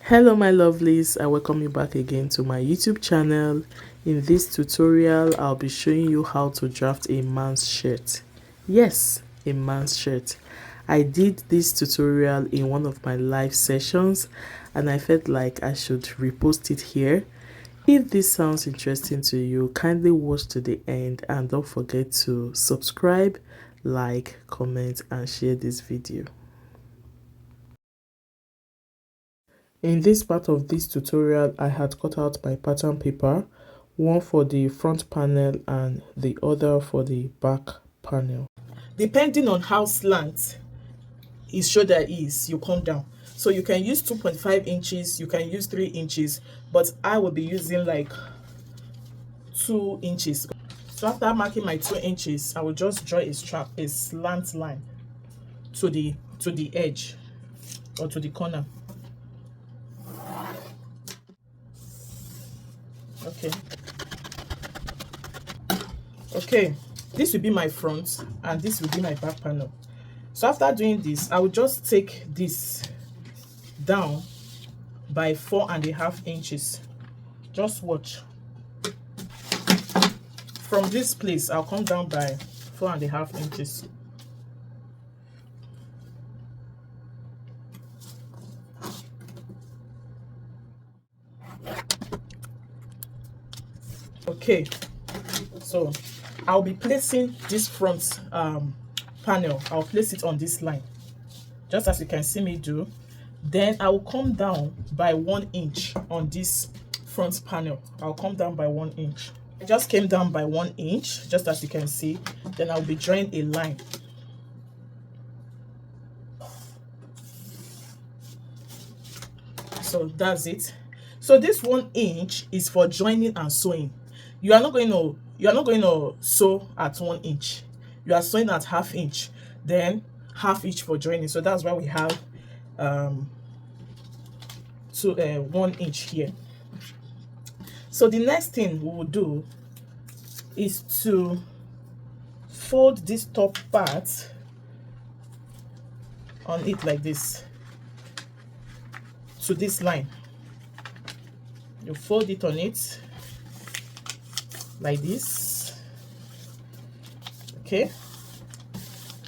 Hello my lovelies, I welcome you back again to my YouTube channel. In this tutorial I'll be showing you how to draft a man's shirt. Yes, a man's shirt. I did this tutorial in one of my live sessions and I felt like I should repost it here. If this sounds interesting to you, kindly watch to the end and don't forget to subscribe, like, comment and share this video. In this part of this tutorial, I had cut out my pattern paper, one for the front panel and the other for the back panel. Depending on how slant his shoulder is, you come down. So you can use 2.5 inches, you can use 3 inches, but I will be using like 2 inches. So after marking my 2 inches, I will just draw a slant line to the edge or to the corner. Okay, this will be my front and this will be my back panel. So after doing this, I will just take this down by 4.5 inches. Just watch. From this place, I'll come down by 4.5 inches. Okay, so I'll be placing this front panel. I'll place it on this line, just as you can see me do. Then I will come down by 1 inch on this front panel. I'll come down by 1 inch. I just came down by 1 inch, just as you can see. Then I'll be drawing a line. So that's it. So this 1 inch is for joining and sewing. You are not going to sew at 1 inch. You are sewing at 1/2 inch, then 1/2 inch for joining. So that's why we have 1 inch here. So the next thing we will do is to fold this top part on it like this to this line. You fold it on it like this. Okay,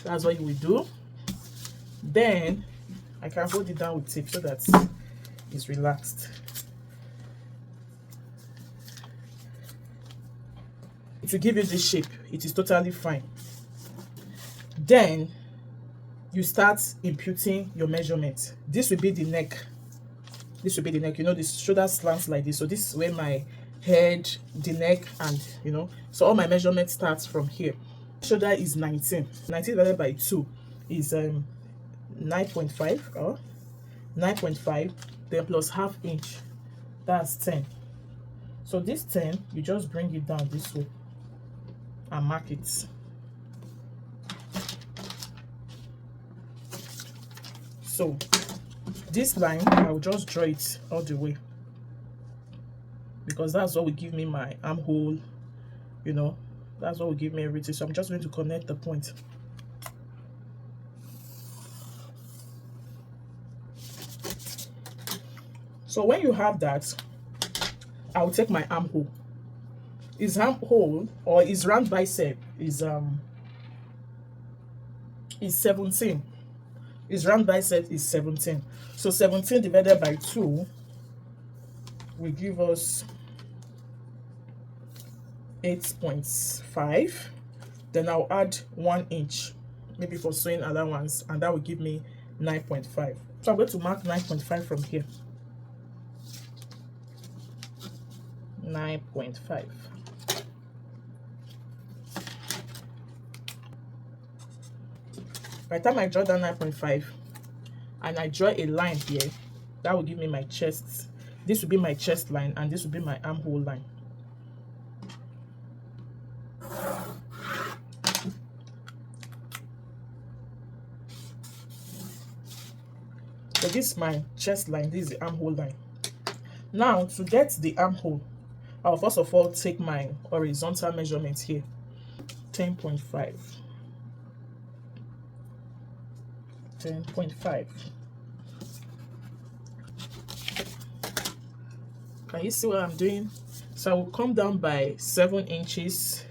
that's what you will do. Then I can hold it down with tape so that it's relaxed. It will give you this shape. It is totally fine. Then you start imputing your measurement. This will be the neck. This will be the neck. You know, the shoulder slants like this. So this is where my head, the neck, and so all my measurement starts from here. Shoulder is 19. 19 divided by 2 is 9.5 or 9.5. Then plus 1/2 inch. That's 10. So this 10, you just bring it down this way and mark it. So this line, I'll just draw it all the way, because that's what will give me my armhole, that's what will give me everything. So I'm just going to connect the point. So when you have that, I'll take my armhole. His armhole or his round bicep is 17. His round bicep is 17. So 17 divided by 2 will give us 8.5. Then I'll add 1 inch, maybe for sewing allowance, and that will give me 9.5. So I'm going to mark 9.5 from here. 9.5. By the time I draw down 9.5 and I draw a line here, that will give me my chest. This will be my chest line and this will be my armhole line. So this is my chest line, this is the armhole line. Now to get the armhole, I'll first of all take my horizontal measurement here, 10.5. 10.5. Can you see what I'm doing? So I will come down by 7 inches.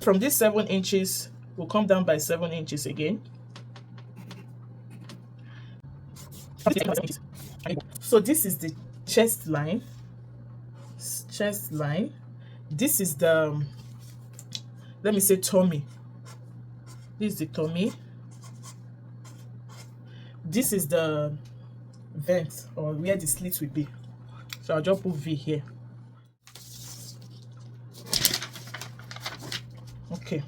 From this 7 inches, we'll come down by 7 inches again. So this is the chest line. Chest line. This is the, let me say, tummy. This is the tummy. This is the vent, or where the slit will be. So I'll just put V here. Okay.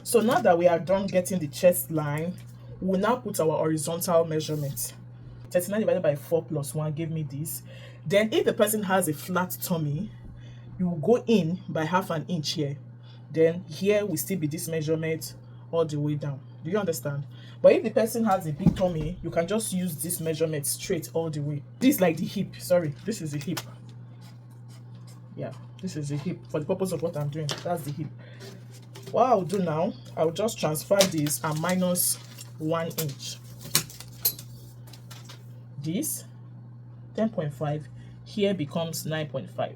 So now that we are done getting the chest line, we'll now put our horizontal measurement. 39 divided by 4 plus 1 gave me this. Then if the person has a flat tummy, you will go in by half an inch here. Then here will still be this measurement all the way down. Do you understand? But if the person has a big tummy, you can just use this measurement straight all the way. This is like the hip. Sorry, this is the hip. Yeah, this is the hip. For the purpose of what I'm doing, that's the hip. What I'll do now, I'll just transfer this and minus 1 inch. This 10.5 here becomes 9.5.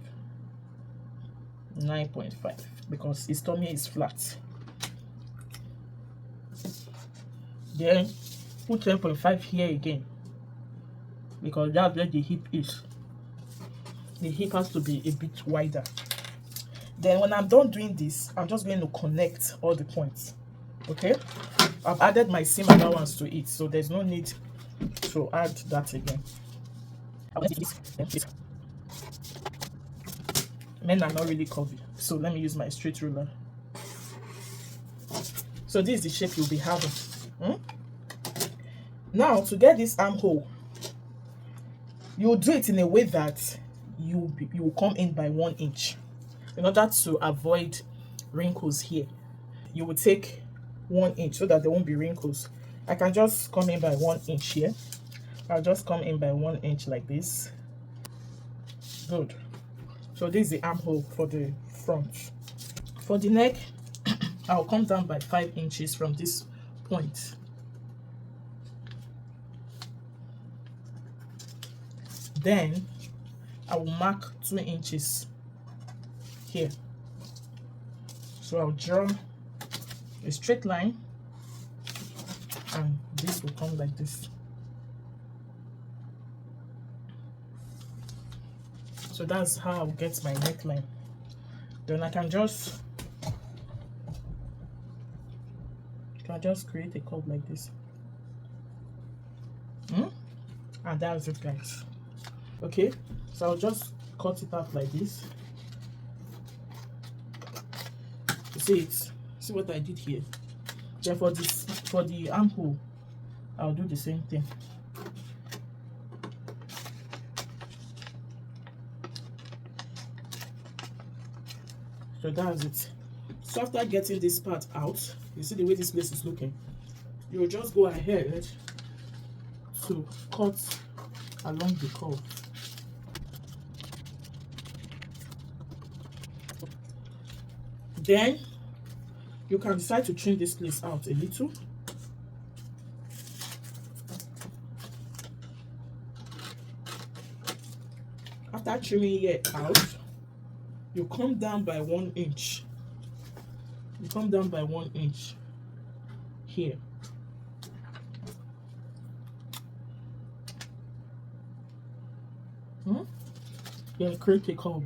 9.5 because his tummy is flat. Then put 10.5 here again because that's where the hip is. The hip has to be a bit wider. Then when I'm done doing this, I'm just going to connect all the points. Okay, I've added my seam allowance to it, so there's no need to add that again. Men are not really curvy, so let me use my straight ruler. So this is the shape you'll be having. Now to get this armhole, you'll do it in a way that you will come in by 1 inch. In order to avoid wrinkles here, you will take 1 inch so that there won't be wrinkles. I can just come in by 1 inch here. I'll just come in by 1 inch like this. Good. So this is the armhole for the front. For the neck, I'll come down by 5 inches from this point. Then I will mark 2 inches here. So I'll draw a straight line and this will come like this. So that's how I'll get my neckline. Then I can just create a curve like this. And that's it, guys. Okay, so I'll just cut it out like this. You see it? See what I did here? Then for the armhole, I'll do the same thing. So that's it. So after getting this part out, you see the way this place is looking, you'll just go ahead to cut along the curve. Then you can decide to trim this place out a little. After trimming it out, you come down by 1 inch. You come down by 1 inch here. Then create a curve.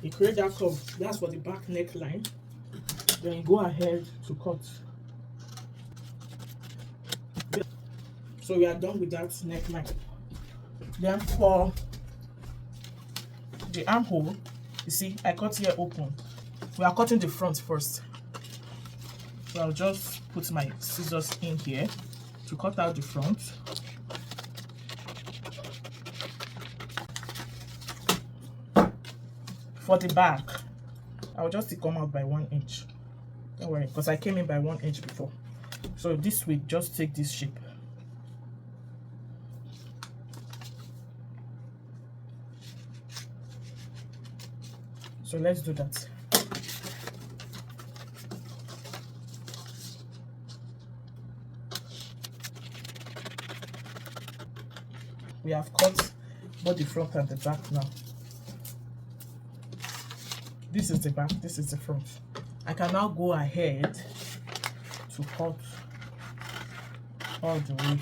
You create that curve. That's for the back neckline. Then you go ahead to cut. So we are done with that neckline. Then for the armhole, you see I cut here open. We are cutting the front first. So I'll just put my scissors in here to cut out the front. For the back, I'll just come out by 1 inch. Don't worry, because I came in by 1 inch before. So this will just take this shape. So let's do that. We have cut both the front and the back now. This is the back, this is the front. I can now go ahead to cut all the way.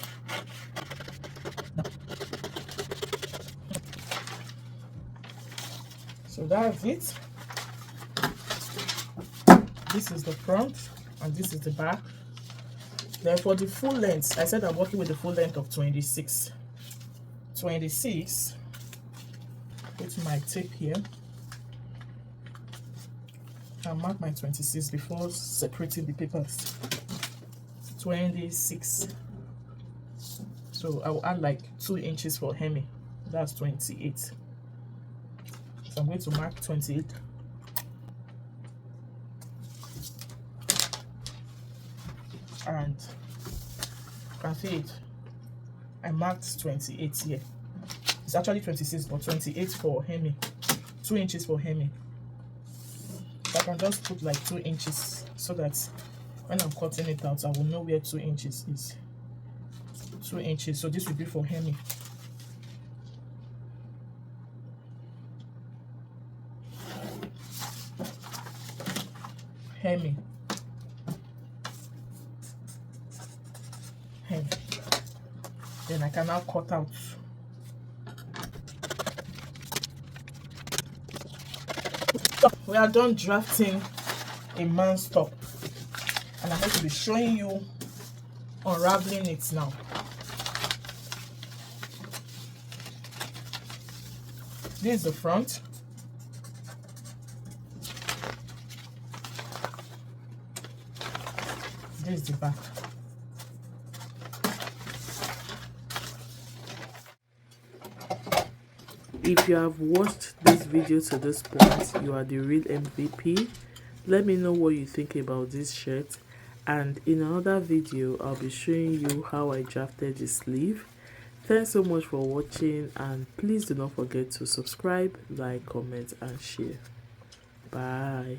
So that's it. This is the front and this is the back. Then for the full length, I said I'm working with the full length of 26. 26. Put my tape here. I'll mark my 26 before separating the papers. 26. So I will add like 2 inches for hemming. That's 28. So I'm going to mark 28. And you can see it. I marked 28 here. It's actually 26, but 28 for hemming. 2 inches for hemming. So I can just put like 2 inches so that when I'm cutting it out, I will know where 2 inches is. 2 inches. So this will be for hemming. Hemming. Hemming. Then I can now cut out. We are done drafting a man's top, and I'm going to be showing you unraveling it now. This is the front. This is the back. If you have watched this video to this point, you are the real MVP. Let me know what you think about this shirt, and in another video I'll be showing you how I drafted the sleeve. Thanks so much for watching, and please do not forget to subscribe, like, comment and share. Bye.